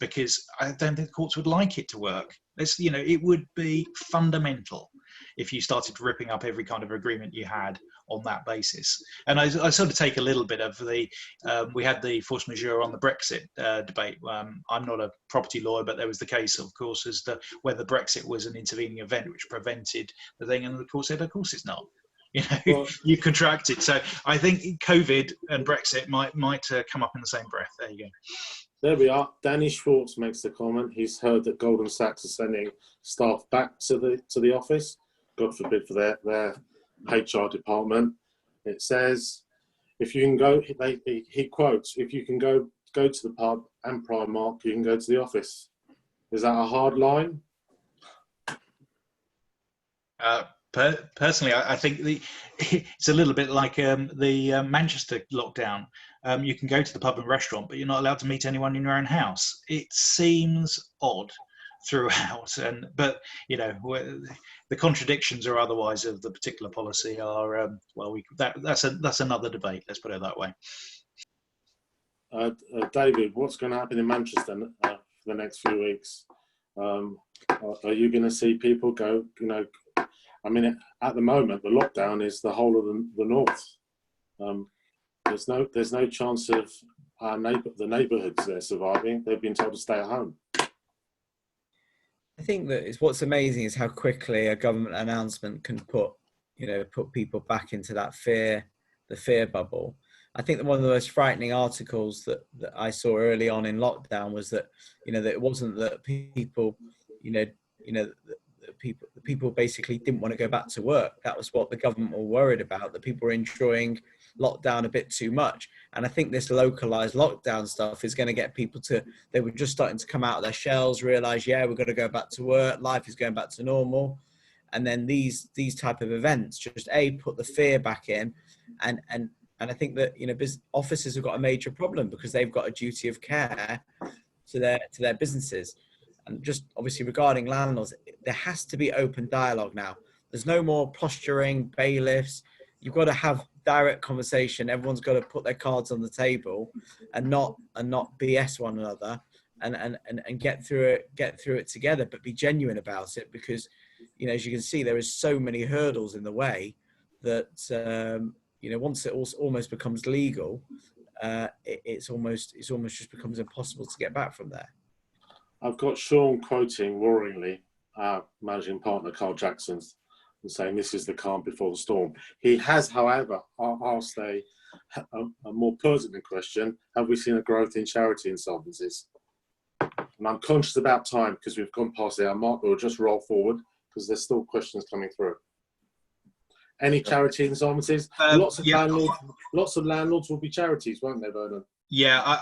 because I don't think the courts would like it to work. It would be fundamental if you started ripping up every kind of agreement you had on that basis. And I sort of take a little bit of we had the force majeure on the Brexit debate. I'm not a property lawyer, but there was the case, of course, as to whether Brexit was an intervening event which prevented the thing, and the court said, of course it's not. You contracted. So I think COVID and Brexit might come up in the same breath. There you go.
There we are. Danny Schwartz makes the comment. He's heard that Goldman Sachs are sending staff back to the office. God forbid for their HR department. It says, if you can go, he quotes, if you can go to the pub and Primark, you can go to the office. Is that a hard line?
Personally, I think it's a little bit like the Manchester lockdown. You can go to the pub and restaurant, but you're not allowed to meet anyone in your own house. It seems odd throughout, but the contradictions or otherwise of the particular policy are that's another debate. Let's put it that way.
David, what's going to happen in Manchester for the next few weeks? Are you going to see people go, I mean, at the moment, the lockdown is the whole of the north. There's no chance of the neighbourhoods there surviving. They've been told to stay at home.
I think that what's amazing is how quickly a government announcement can put people back into that the fear bubble. I think that one of the most frightening articles that I saw early on in lockdown was that, that it wasn't that people, people basically didn't want to go back to work. That was what the government were worried about, that people were enjoying lockdown a bit too much. And I think this localized lockdown stuff is going to get people they were just starting to come out of their shells, realize, we're going to go back to work, life is going back to normal. And then these type of events just put the fear back in. And I think that, offices have got a major problem because they've got a duty of care to their businesses. And just obviously regarding landlords, there has to be open dialogue now. There's no more posturing, bailiffs. You've got to have direct conversation. Everyone's got to put their cards on the table and not BS one another and get through it together, but be genuine about it, because, as you can see, there is so many hurdles in the way that, once it almost becomes legal, it's almost just becomes impossible to get back from there.
I've got Sean quoting roaringly our managing partner, Carl Jackson, and saying this is the calm before the storm. He has, however, asked a more pertinent question: have we seen a growth in charity insolvencies? And I'm conscious about time because we've gone past there. Mark will just roll forward because there's still questions coming through. Any charity insolvencies? Lots of landlords will be charities, won't they, Vernon?
Yeah,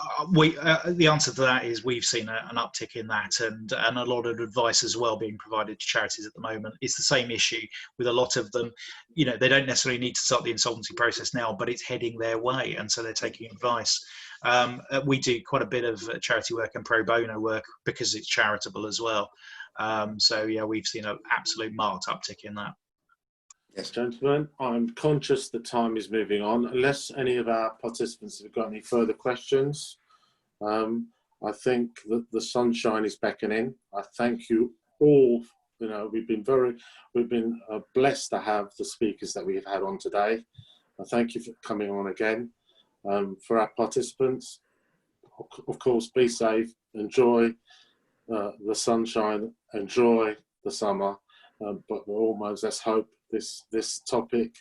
the answer to that is we've seen an uptick in that, and a lot of advice as well being provided to charities at the moment. It's the same issue with a lot of them. They don't necessarily need to start the insolvency process now, but it's heading their way, and so they're taking advice. We do quite a bit of charity work and pro bono work because it's charitable as well. We've seen an absolute marked uptick in that.
Yes, gentlemen, I'm conscious that time is moving on. Unless any of our participants have got any further questions, I think that the sunshine is beckoning. I thank you all. We've been blessed to have the speakers that we've had on today. I thank you for coming on again. For our participants, of course, be safe, enjoy the sunshine, enjoy the summer, but let's hope this topic,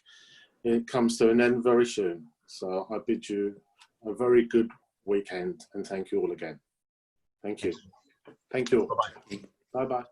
it comes to an end very soon. So I bid you a very good weekend and thank you all again. Thank you. Thank you all.
Bye-bye.
Bye-bye.